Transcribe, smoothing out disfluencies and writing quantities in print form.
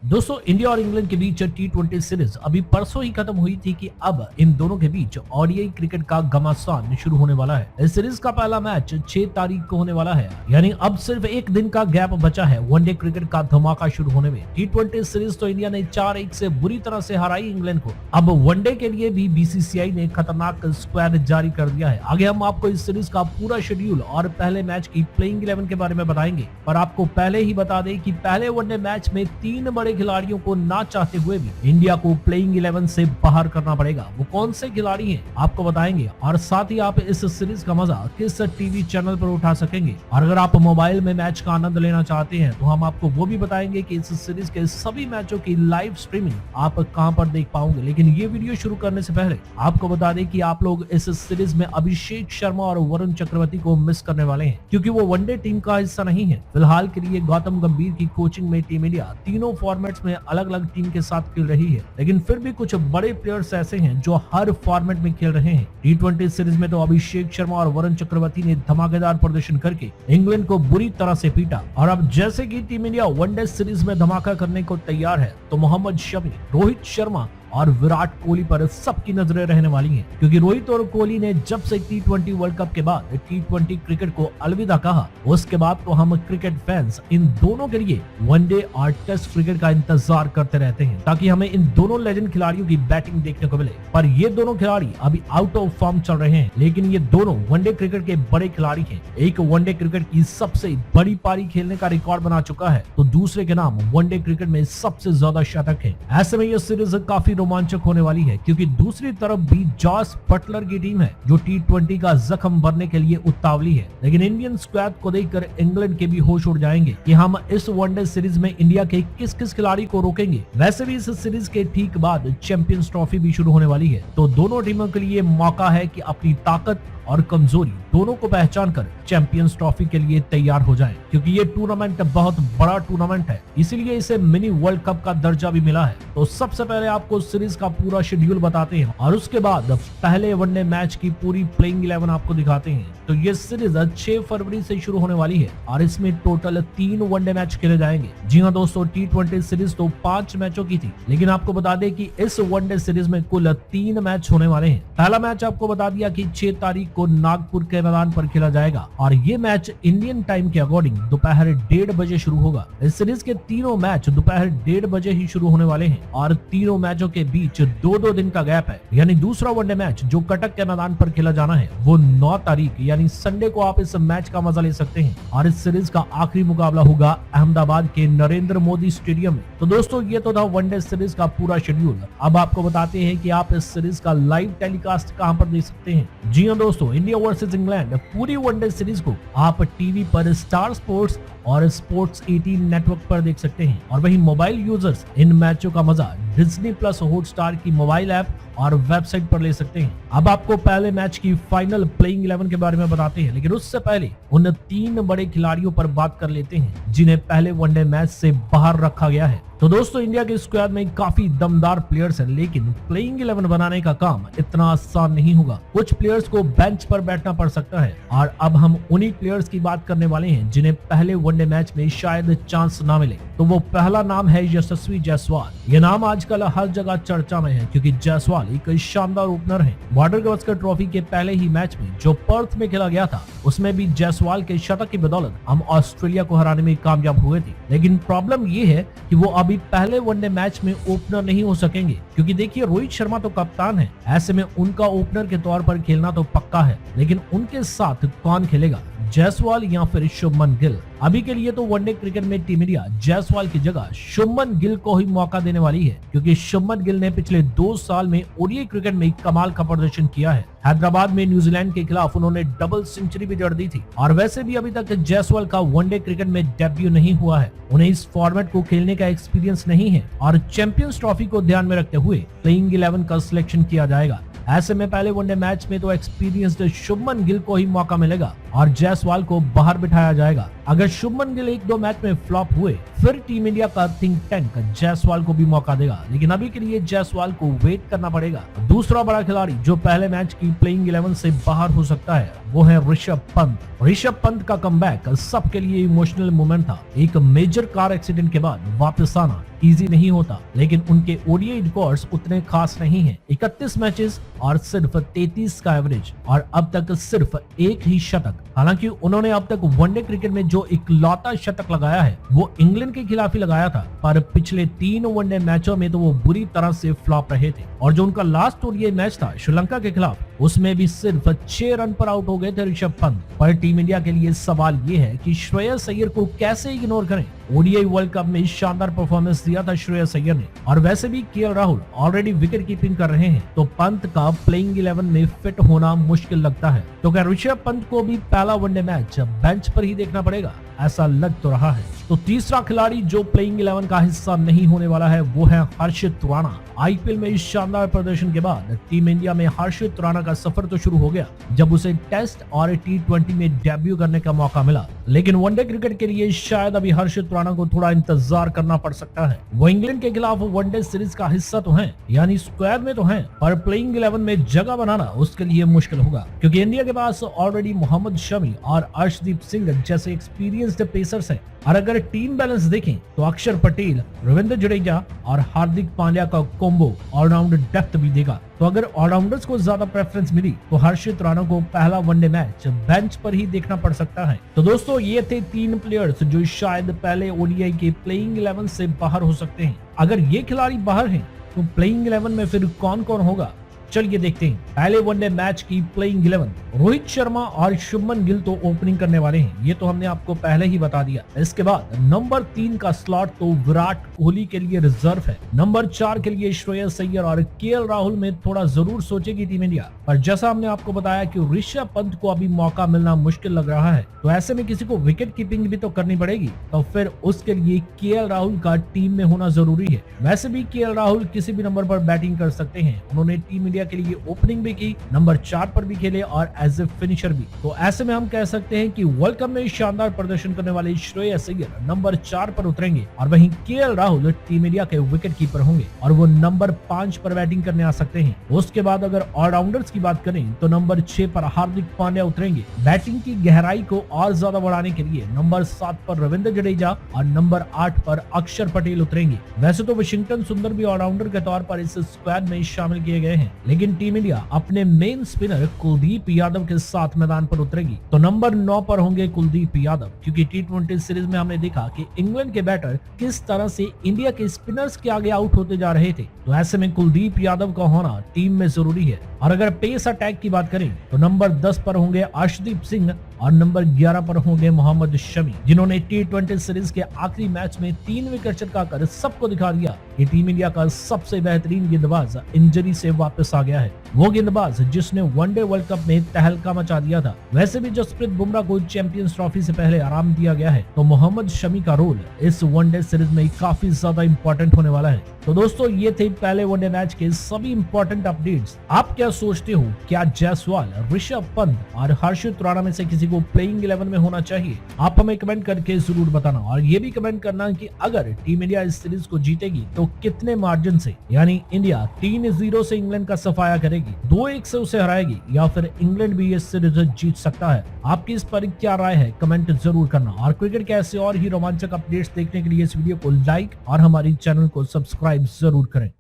दोस्तों इंडिया और इंग्लैंड के बीच T20 सीरीज अभी परसों ही खत्म हुई थी कि अब इन दोनों के बीच ओडीआई क्रिकेट का घमासान शुरू होने वाला है। इस सीरीज का पहला मैच 6 तारीख को होने वाला है, यानी अब सिर्फ एक दिन का गैप बचा है वनडे क्रिकेट का धमाका शुरू होने में। T20 सीरीज तो इंडिया ने 4-1 से बुरी तरह से हराई इंग्लैंड को। अब वनडे के लिए भी बीसीसीआई ने खतरनाक स्क्वाड जारी कर दिया है। आगे हम आपको इस सीरीज का पूरा शेड्यूल और पहले मैच की प्लेइंग 11 के बारे में बताएंगे, पर आपको पहले ही बता दें कि पहले वनडे मैच में 3 बड़े खिलाड़ियों को ना चाहते हुए भी इंडिया को प्लेइंग 11 से बाहर करना पड़ेगा। वो कौन से खिलाड़ी हैं आपको बताएंगे, और साथ ही आप इस सीरीज का मजा किस टीवी चैनल पर उठा सकेंगे। और अगर आप मोबाइल में मैच का आनंद लेना चाहते हैं तो हम आपको वो भी बताएंगे कि इस सीरीज के सभी मैचों की लाइव स्ट्रीमिंग आप कहां पर देख पाओगे। लेकिन ये वीडियो शुरू करने से पहले आपको बता दें कि आप लोग इस सीरीज में अभिषेक शर्मा और वरुण चक्रवर्ती को मिस करने वाले हैं, क्योंकि वो वनडे टीम का हिस्सा नहीं है। फिलहाल के लिए गौतम गंभीर की कोचिंग में टीम इंडिया तीनों फॉर्मेट्स में अलग अलग टीम के साथ खेल रही है, लेकिन फिर भी कुछ बड़े प्लेयर्स ऐसे हैं जो हर फॉर्मेट में खेल रहे हैं। T20 सीरीज में तो अभिषेक शर्मा और वरुण चक्रवर्ती ने धमाकेदार प्रदर्शन करके इंग्लैंड को बुरी तरह से पीटा, और अब जैसे कि टीम इंडिया वनडे सीरीज में धमाका करने को तैयार है, तो मोहम्मद शमी, रोहित शर्मा और विराट कोहली पर सबकी नजरें रहने वाली हैं, क्योंकि रोहित और कोहली ने जब से T20 वर्ल्ड कप के बाद T20 क्रिकेट को अलविदा कहा, उसके बाद तो हम क्रिकेट फैंस इन दोनों के लिए वनडे और टेस्ट क्रिकेट का इंतजार करते रहते हैं, ताकि हमें इन दोनों लेजेंड खिलाड़ियों की बैटिंग देखने को मिले। पर ये दोनों खिलाड़ी अभी आउट ऑफ फॉर्म चल रहे हैं, लेकिन ये दोनों वनडे क्रिकेट के बड़े खिलाड़ी हैं। एक वनडे क्रिकेट की सबसे बड़ी पारी खेलने का रिकॉर्ड बना चुका है, तो दूसरे के नाम वनडे क्रिकेट में सबसे ज्यादा शतक है। ऐसे में यह सीरीज काफी रोमांचक होने वाली है, क्योंकि दूसरी तरफ भी जॉस बटलर की टीम है जो T20 का जख्म भरने के लिए उतावली है। लेकिन इंडियन स्क्वाड को देखकर इंग्लैंड के भी होश उड़ जाएंगे कि हम इस वनडे सीरीज में इंडिया के किस किस खिलाड़ी को रोकेंगे। वैसे भी इस सीरीज के ठीक बाद चैंपियंस ट्रॉफी भी शुरू होने वाली है, तो दोनों टीमों के लिए मौका है कि अपनी ताकत और कमजोरी दोनों को पहचान कर चैंपियंस ट्रॉफी के लिए तैयार हो जाएं, क्योंकि ये टूर्नामेंट बहुत बड़ा टूर्नामेंट है, इसीलिए इसे मिनी वर्ल्ड कप का दर्जा भी मिला है। तो सबसे पहले आपको सीरीज का पूरा शेड्यूल बताते हैं, और उसके बाद पहले वनडे मैच की पूरी प्लेइंग 11 आपको दिखाते हैं। तो ये सीरीज 6 फरवरी से शुरू होने वाली है, और इसमें टोटल 3 वनडे मैच खेले जाएंगे। जी हाँ दोस्तों, T20 सीरीज तो 5 मैचों की थी, लेकिन आपको बता दें कि इस वनडे सीरीज में कुल 3 मैच होने वाले हैं। पहला मैच आपको बता दिया कि 6 तारीख को नागपुर के मैदान पर खेला जाएगा, और ये मैच इंडियन टाइम के अकॉर्डिंग दोपहर 1:30 बजे शुरू होगा। इस सीरीज के तीनों मैच दोपहर 1:30 बजे ही शुरू होने वाले हैं, और तीनों मैचों के बीच 2-2 दिन का गैप है। यानी दूसरा वनडे मैच जो कटक के मैदान पर खेला जाना है, वो 9 तारीख यानी संडे को आप इस मैच का मजा ले सकते हैं। और इस सीरीज का आखिरी मुकाबला होगा अहमदाबाद के नरेंद्र मोदी स्टेडियम में। तो दोस्तों ये तो था वनडे सीरीज का पूरा शेड्यूल। अब आपको बताते हैं कि आप इस सीरीज का लाइव टेलीकास्ट कहां पर देख सकते हैं। जी हाँ दोस्तों, इंडिया वर्सेस इंग्लैंड पूरी वनडे सीरीज को आप टीवी पर स्टार स्पोर्ट्स और स्पोर्ट्स 18 नेटवर्क पर देख सकते हैं, और वहीं मोबाइल यूजर्स इन मैचों का मजा डिज्नी प्लस हॉटस्टार की मोबाइल ऐप और वेबसाइट पर ले सकते हैं। अब आपको पहले मैच की फाइनल प्लेइंग 11 के बारे में बताते हैं, लेकिन उससे पहले उन 3 बड़े खिलाड़ियों पर बात कर लेते हैं जिन्हें पहले वनडे मैच से बाहर रखा गया है। तो दोस्तों इंडिया के स्क्वाड में काफी दमदार प्लेयर्स हैं, लेकिन प्लेइंग 11 बनाने का काम इतना आसान नहीं होगा। कुछ प्लेयर्स को बेंच पर बैठना पड़ सकता है, और अब हम उन्हीं प्लेयर्स की बात करने वाले हैं जिन्हें पहले वनडे मैच में शायद चांस ना मिले। तो वो पहला नाम है यशस्वी जायसवाल। ये नाम आजकल हर जगह चर्चा में है, क्योंकि जायसवाल एक शानदार ओपनर है। बॉर्डर गावस्कर ट्रॉफी के पहले ही मैच में जो पर्थ में खेला गया था, उसमें भी जायसवाल के शतक की बदौलत हम ऑस्ट्रेलिया को हराने में कामयाब हुए थे। लेकिन प्रॉब्लम ये है कि वो अभी पहले वनडे मैच में ओपनर नहीं हो सकेंगे, क्योंकि देखिए रोहित शर्मा तो कप्तान है, ऐसे में उनका ओपनर के तौर पर खेलना तो पक्का है। लेकिन उनके साथ कौन खेलेगा, जायसवाल या फिर शुभमन गिल? अभी के लिए तो वनडे क्रिकेट में टीम इंडिया जायसवाल की जगह शुभमन गिल को ही मौका देने वाली है, क्योंकि शुभमन गिल ने पिछले 2 साल में ओडीआई क्रिकेट में कमाल का प्रदर्शन किया है। हैदराबाद में न्यूजीलैंड के खिलाफ उन्होंने डबल सेंचुरी भी जड़ दी थी, और वैसे भी अभी तक जायसवाल का वनडे क्रिकेट में डेब्यू नहीं हुआ है। उन्हें इस फॉर्मेट को खेलने का एक्सपीरियंस नहीं है, और चैंपियंस ट्रॉफी को ध्यान में रखते हुए प्लेइंग 11 का सिलेक्शन किया जाएगा। ऐसे में पहले वनडे मैच में तो एक्सपीरियंस्ड शुभमन गिल को ही मौका मिलेगा, और जायसवाल को बाहर बिठाया जाएगा। अगर शुभमन गिल 1-2 मैच में फ्लॉप हुए फिर टीम इंडिया का थिंक टैंक जायसवाल को भी मौका देगा, लेकिन अभी के लिए जायसवाल को वेट करना पड़ेगा। दूसरा बड़ा खिलाड़ी जो पहले मैच की प्लेइंग 11 से बाहर हो सकता है वो है ऋषभ पंत। ऋषभ पंत का कमबैक सबके लिए इमोशनल मोमेंट था। एक मेजर कार एक्सीडेंट के बाद वापस आना इजी नहीं होता, लेकिन उनके ओडीआई रिकॉर्ड्स उतने खास नहीं हैं। 31 मैचेस और सिर्फ 33 का एवरेज और अब तक सिर्फ एक ही शतक। हालांकि उन्होंने अब तक वनडे क्रिकेट में जो इकलौता शतक लगाया है वो इंग्लैंड के खिलाफ ही लगाया था, पर पिछले 3 वनडे मैचों में तो वो बुरी तरह से फ्लॉप रहे थे। और जो उनका लास्ट ओडीआई मैच था श्रीलंका के खिलाफ उसमें भी सिर्फ 6 रन पर आउट हो गए थे ऋषभ पंत। पर टीम इंडिया के लिए सवाल ये है कि श्रेयस अय्यर को कैसे इग्नोर करें। ओडीआई वर्ल्ड कप में शानदार परफॉर्मेंस दिया था श्रेयस अय्यर ने, और वैसे भी KL Rahul already wicket keeping कर रहे हैं, तो पंत का प्लेइंग 11 में फिट होना मुश्किल लगता है। तो क्या ऋषभ पंत को भी पहला वनडे मैच बेंच पर ही देखना पड़ेगा? ऐसा लग तो रहा है। तो तीसरा खिलाड़ी जो प्लेइंग 11 का हिस्सा नहीं होने वाला है वो है हर्षित राणा। आईपीएल में इस शानदार प्रदर्शन के बाद टीम इंडिया में हर्षित राणा का सफर तो शुरू हो गया जब उसे टेस्ट और टी20 में डेब्यू करने का मौका मिला, लेकिन वनडे क्रिकेट के लिए शायद अभी हर्षित राणा को थोड़ा इंतजार करना पड़ सकता है। वो इंग्लैंड के खिलाफ वनडे सीरीज का हिस्सा तो है, यानी स्क्वाड में तो है, पर प्लेइंग 11 में जगह बनाना उसके लिए मुश्किल होगा, क्योंकि इंडिया के पास ऑलरेडी मोहम्मद शमी और अर्शदीप सिंह जैसे एक्सपीरियंस्ड पेसर्स हैं। और अगर टीम बैलेंस देखें तो अक्षर पटेल, रविंद्र जडेजा और हार्दिक पांड्या का कॉम्बो ऑलराउंड डेप्थ भी देगा। तो अगर ऑलराउंडर्स को ज्यादा प्रेफरेंस मिली तो हर्षित राणा को पहला वनडे मैच बेंच पर ही देखना पड़ सकता है। तो दोस्तों ये थे 3 प्लेयर्स जो शायद पहले ओडीआई के प्लेइंग 11 से बाहर हो सकते हैं। अगर ये खिलाड़ी बाहर हैं तो प्लेइंग 11 में फिर कौन कौन होगा, चलिए देखते हैं। पहले वनडे मैच की प्लेइंग 11, रोहित शर्मा और शुभमन गिल तो ओपनिंग करने वाले हैं, ये तो हमने आपको पहले ही बता दिया। इसके बाद नंबर 3 का स्लॉट तो विराट कोहली के लिए रिजर्व है। नंबर 4 के लिए श्रेयस अय्यर और केएल राहुल में थोड़ा जरूर सोचेगी टीम इंडिया, पर जैसा हमने आपको बताया कि ऋषभ पंत को अभी मौका मिलना मुश्किल लग रहा है, तो ऐसे में किसी को विकेट कीपिंग भी तो करनी पड़ेगी, तो फिर उसके लिए केएल राहुल का टीम में होना जरूरी है। वैसे भी केएल राहुल किसी भी नंबर पर बैटिंग कर सकते हैं, उन्होंने टीम इंडिया के लिए ओपनिंग भी की, नंबर 4 पर भी खेले और एज ए फिनिशर भी। तो ऐसे में हम कह सकते हैं कि वर्ल्ड कप में शानदार प्रदर्शन करने वाले श्रेयस अय्यर नंबर 4 पर उतरेंगे और वहीं केएल राहुल टीम इंडिया के विकेट कीपर होंगे और वो नंबर 5 पर बैटिंग करने आ सकते हैं। उसके बाद अगर ऑलराउंडर्स की बात करें तो नंबर 6 पर हार्दिक पांड्या उतरेंगे। बैटिंग की गहराई को और ज्यादा बढ़ाने के लिए नंबर 7 पर रविंद्र जडेजा और नंबर 8 पर अक्षर पटेल उतरेंगे। वैसे तो वाशिंगटन सुंदर भी ऑलराउंडर के तौर पर इस स्क्वाड में शामिल किए गए हैं, लेकिन टीम इंडिया अपने मेन स्पिनर कुलदीप यादव के साथ मैदान पर उतरेगी। तो नंबर 9 पर होंगे कुलदीप यादव, क्योंकि टी20 सीरीज में हमने देखा कि इंग्लैंड के बैटर किस तरह से इंडिया के स्पिनर्स के आगे आउट होते जा रहे थे, तो ऐसे में कुलदीप यादव का होना टीम में जरूरी है। और अगर पेस अटैक की बात करें तो नंबर 10 पर होंगे अर्शदीप सिंह और नंबर 11 पर होंगे मोहम्मद शमी, जिन्होंने टी20 सीरीज के आखिरी मैच में 3 विकेट चटकाकर सबको दिखा दिया कि टीम इंडिया का सबसे बेहतरीन गेंदबाज इंजरी से वापस आ गया है। वो गेंदबाज जिसने वनडे वर्ल्ड कप में तहलका मचा दिया था। वैसे भी जसप्रीत बुमराह को चैंपियंस ट्रॉफी से पहले आराम दिया गया है, तो मोहम्मद शमी का रोल इस वनडे सीरीज में काफी ज्यादा इंपॉर्टेंट होने वाला है। तो दोस्तों ये थे पहले वनडे मैच के सभी इंपॉर्टेंट अपडेट्स। आप क्या सोचते हो, क्या जायसवाल, ऋषभ पंत और हर्षित राणा में से किसी को प्लेइंग 11 में होना चाहिए? आप हमें कमेंट करके जरूर बताना, और ये भी कमेंट करना कि अगर टीम इंडिया इस सीरीज को जीतेगी तो कितने मार्जिन से, यानी इंडिया 3-0 से इंग्लैंड का सफाया करेगी, 2-1 से उसे हराएगी, या फिर इंग्लैंड भी ये सीरीज जीत सकता है। आपकी इस पर क्या राय है, कमेंट जरूर करना। और क्रिकेट के ऐसे और ही रोमांचक अपडेट्स देखने के लिए इस वीडियो को लाइक और हमारे चैनल को सब्सक्राइब जरूर करें।